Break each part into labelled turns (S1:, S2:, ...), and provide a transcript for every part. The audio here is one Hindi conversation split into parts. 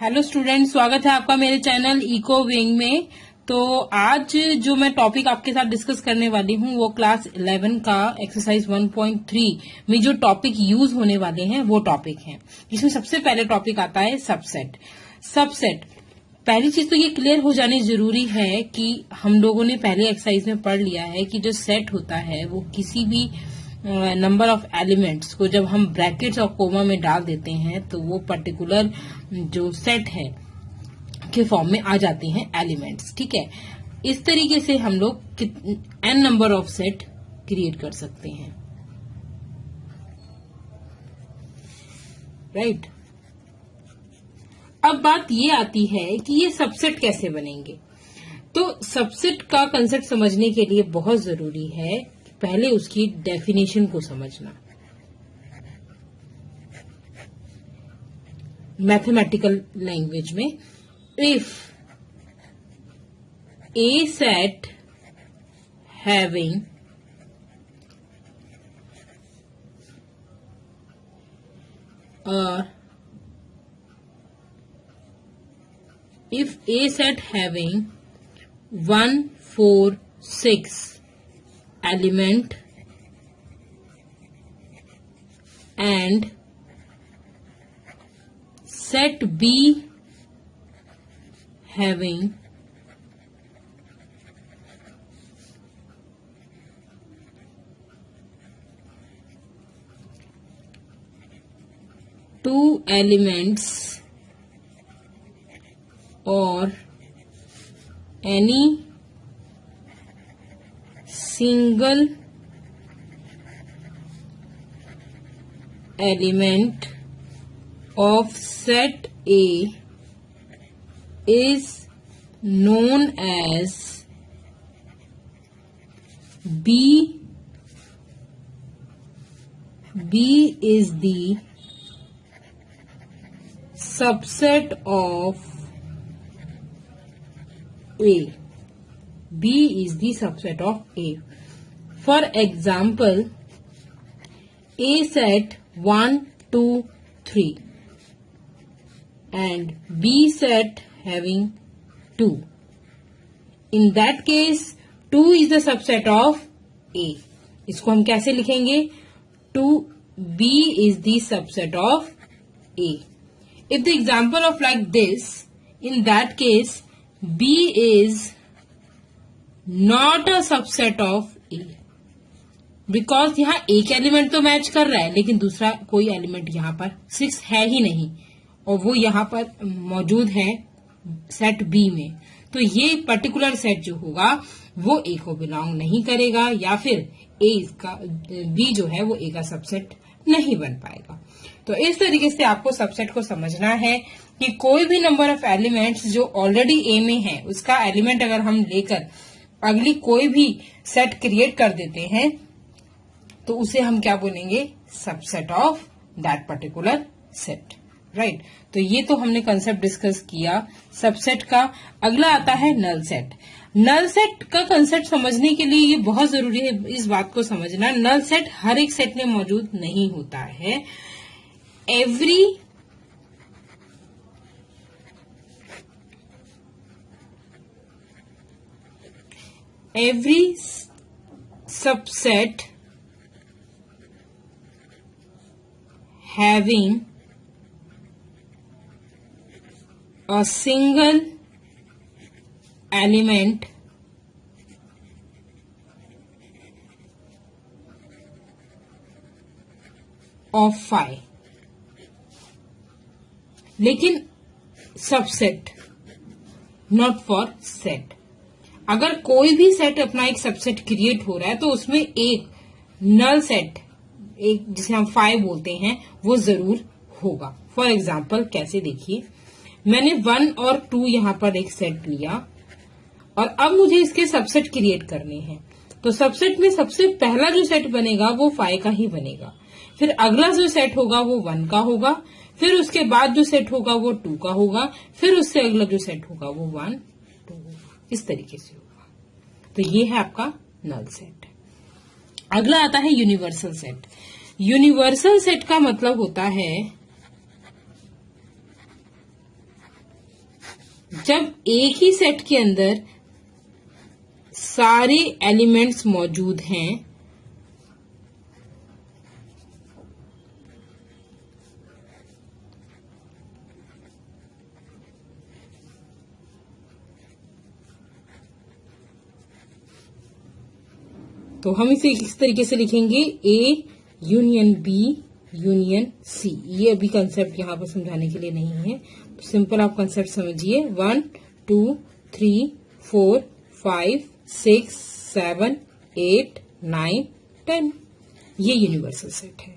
S1: हेलो स्टूडेंट, स्वागत है आपका मेरे चैनल इको विंग में। तो आज जो मैं टॉपिक आपके साथ डिस्कस करने वाली हूँ वो क्लास 11 का एक्सरसाइज 1.3 में जो टॉपिक यूज होने वाले हैं वो टॉपिक है, जिसमें सबसे पहले टॉपिक आता है सबसेट। सबसेट, पहली चीज तो ये क्लियर हो जानी जरूरी है कि हम लोगों ने पहले एक्सरसाइज में पढ़ लिया है कि जो सेट होता है वो किसी भी नंबर ऑफ एलिमेंट्स को जब हम ब्रैकेट्स और कोमा में डाल देते हैं तो वो पर्टिकुलर जो सेट है के फॉर्म में आ जाते हैं एलिमेंट्स। ठीक है, इस तरीके से हम लोग n number of set create कर सकते हैं। राइट, अब बात ये आती है कि ये सबसेट कैसे बनेंगे। तो सबसेट का कंसेप्ट समझने के लिए बहुत जरूरी है पहले उसकी डेफिनेशन को समझना। मैथमेटिकल लैंग्वेज में, if A set having if A set having 1, 4, 6 element and set B having 2 elements or any single element of set A is known as B. B is the subset of A. B is the subset of A. For example, A set 1, 2, 3 and B set having 2. In that case, 2 is the subset of A. इसको हम कैसे लिखेंगे? 2B is the subset of A. If the example of like this, in that case, B is not a subset of A. Because यहाँ एक एलिमेंट तो मैच कर रहा है लेकिन दूसरा कोई एलिमेंट यहाँ पर 6 है ही नहीं और वो यहाँ पर मौजूद है सेट बी में। तो ये पर्टिकुलर सेट जो होगा वो ए को बिलोंग नहीं करेगा या फिर ए इसका बी जो है वो ए का सबसेट नहीं बन पाएगा। तो इस तरीके से आपको सबसेट को समझना है कि कोई भी नंबर ऑफ एलिमेंट्स जो ऑलरेडी ए में है उसका एलिमेंट अगर हम लेकर अगली कोई भी सेट क्रिएट कर देते हैं तो उसे हम क्या बोलेंगे? Subset of that particular set. Right, तो ये तो हमने कंसेप्ट डिस्कस किया सबसेट का। अगला आता है नल सेट। नल सेट का कंसेप्ट समझने के लिए ये बहुत जरूरी है इस बात को समझना, नल सेट हर एक सेट में मौजूद नहीं होता है। Every subset having a single element of 5, लेकिन सबसेट नॉट फॉर सेट। अगर कोई भी सेट अपना एक सबसेट क्रिएट हो रहा है तो उसमें एक नल सेट, एक जिसे हम 5 बोलते हैं, वो जरूर होगा। फॉर एग्जाम्पल कैसे, देखिए मैंने 1 और 2 यहाँ पर एक सेट लिया और अब मुझे इसके सबसेट क्रिएट करने हैं। तो सबसेट में सबसे पहला जो सेट बनेगा वो 5 का ही बनेगा, फिर अगला जो सेट होगा वो 1 का होगा, फिर उसके बाद जो सेट होगा वो 2 का होगा, फिर उससे अगला जो सेट होगा वो 1, 2 होगा। इस तरीके से होगा। तो ये है आपका नल सेट। अगला आता है यूनिवर्सल सेट। यूनिवर्सल सेट का मतलब होता है जब एक ही सेट के अंदर सारे एलिमेंट्स मौजूद हैं तो हम इसे इस तरीके से लिखेंगे A union B union C. ये अभी कंसेप्ट यहाँ पर समझाने के लिए नहीं है, तो सिंपल आप कंसेप्ट समझिए। 1 2 3 4 5 6 7 8 9 10 ये यूनिवर्सल सेट है।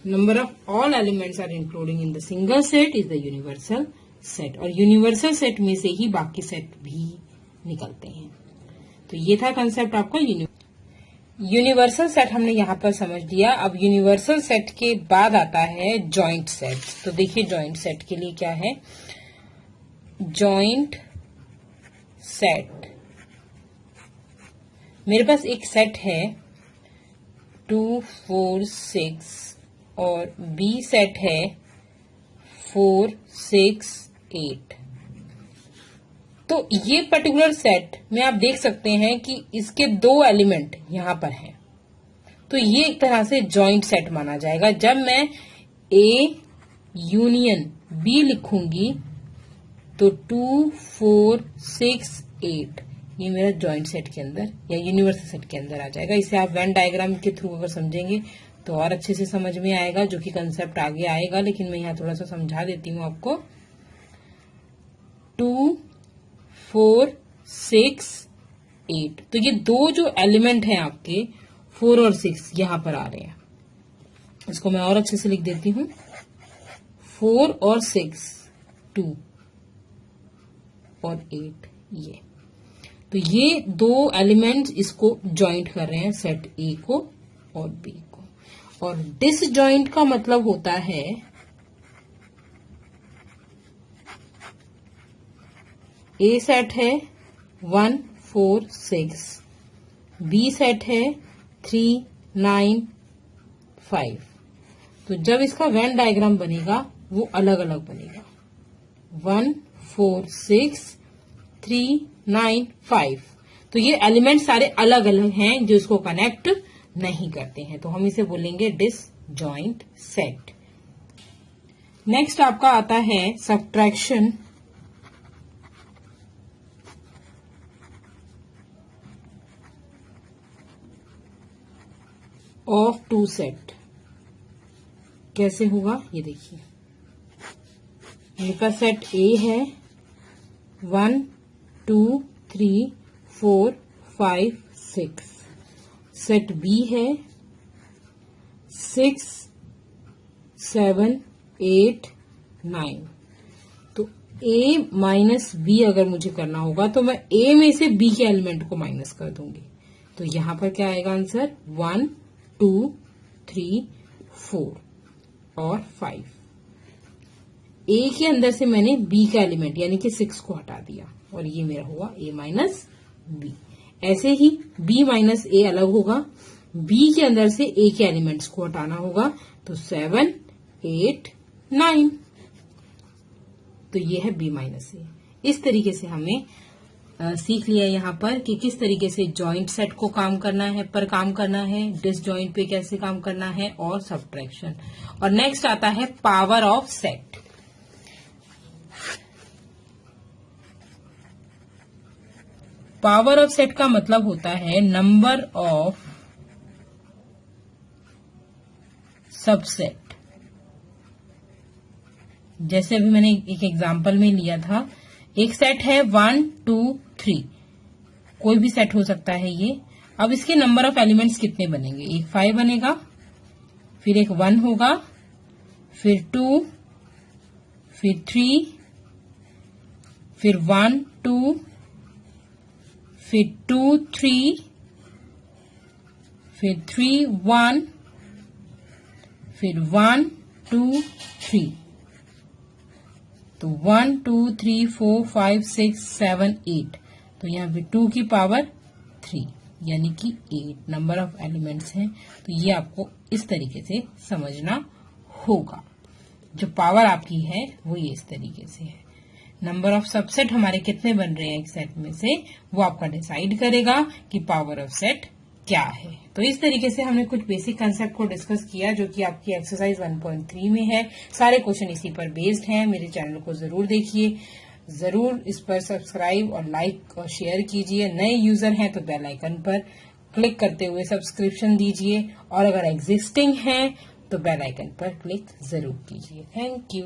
S1: Number of all elements are including in the single set is the universal set. और यूनिवर्सल सेट में से ही बाकी सेट भी निकलते हैं। तो ये था कंसेप्ट आपका यूनिवर्सल सेट हमने यहाँ पर समझ लिया। अब यूनिवर्सल सेट के बाद आता है जॉइंट सेट। तो देखिए जॉइंट सेट के लिए क्या है। जॉइंट सेट, मेरे पास एक सेट है 2 4 6 और बी सेट है 4 6 8। तो ये पर्टिकुलर सेट में आप देख सकते हैं कि इसके 2 एलिमेंट यहां पर हैं, तो ये एक तरह से जॉइंट सेट माना जाएगा। जब मैं ए यूनियन बी लिखूंगी तो 2 4 6 8 ये मेरा जॉइंट सेट के अंदर या यूनिवर्सल सेट के अंदर आ जाएगा। इसे आप वेन डायग्राम के थ्रू अगर समझेंगे तो और अच्छे से समझ में आएगा, जो कि कंसेप्ट आगे आएगा, लेकिन मैं यहाँ थोड़ा सा समझा देती हूँ आपको। 2 4 6 8, तो ये 2 जो एलिमेंट हैं आपके 4 और 6 यहां पर आ रहे हैं। इसको मैं और अच्छे से लिख देती हूं। 4 और 6 2 और 8 ये, तो ये 2 एलिमेंट्स इसको ज्वाइंट कर रहे हैं, सेट ए को और बी को। और डिसजॉइंट का मतलब होता है ए सेट है 1 4 6, बी सेट है 3 9 5। तो जब इसका वेन डायग्राम बनेगा वो अलग अलग बनेगा। 1 4 6 3 9 5। तो ये एलिमेंट सारे अलग अलग हैं जो इसको कनेक्ट नहीं करते हैं, तो हम इसे बोलेंगे डिसजॉइंट सेट। नेक्स्ट आपका आता है सब्ट्रैक्शन ऑफ 2 सेट। कैसे होगा ये देखिए। मेरे पास सेट ए है 1 2 3 4 5 6। सेट बी है 6 7 8 9। तो ए माइनस बी अगर मुझे करना होगा तो मैं ए में से बी के एलिमेंट को माइनस कर दूंगी। तो यहां पर क्या आएगा आंसर 1 2 3 4 और 5। ए के अंदर से मैंने बी का एलिमेंट यानी कि 6 को हटा दिया और ये मेरा हुआ ए माइनस बी। ऐसे ही बी माइनस ए अलग होगा, बी के अंदर से ए के एलिमेंट्स को हटाना होगा, तो 7 8 9। तो ये है बी माइनस ए। इस तरीके से हमें सीख लिया यहाँ पर कि किस तरीके से जॉइंट सेट को काम करना है, डिसजॉइंट पे कैसे काम करना है और सब्ट्रैक्शन। और नेक्स्ट आता है power of set. Power of set का मतलब होता है नंबर ऑफ सबसेट। जैसे अभी मैंने एक एग्जांपल में लिया था, एक सेट है 1 2 3, कोई भी सेट हो सकता है ये। अब इसके नंबर ऑफ एलिमेंट्स कितने बनेंगे? एक 5 बनेगा, फिर एक 1 होगा, फिर 2, फिर 3, फिर 1 2, फिर 2 3, फिर 3 1, फिर 1 2 3। तो 1 2 3 4 5 6 7 8। तो यहाँ पे 2 की पावर 3 यानी कि 8 नंबर ऑफ एलिमेंट्स हैं। तो ये आपको इस तरीके से समझना होगा। जो पावर आपकी है वो ये इस तरीके से है। नंबर ऑफ सबसेट हमारे कितने बन रहे हैं एक सेट में से, वो आपका डिसाइड करेगा कि पावर ऑफ सेट क्या है। तो इस तरीके से हमने कुछ बेसिक कंसेप्ट को डिस्कस किया जो कि आपकी एक्सरसाइज 1.3 में है। सारे क्वेश्चन इसी पर बेस्ड हैं। मेरे चैनल को जरूर देखिए, जरूर इस पर सब्सक्राइब और लाइक और शेयर कीजिए। नए यूजर हैं तो बेल आइकन पर क्लिक करते हुए सब्सक्रिप्शन दीजिए, और अगर एग्जिस्टिंग हैं तो बेल आइकन पर क्लिक जरूर कीजिए। Thank you.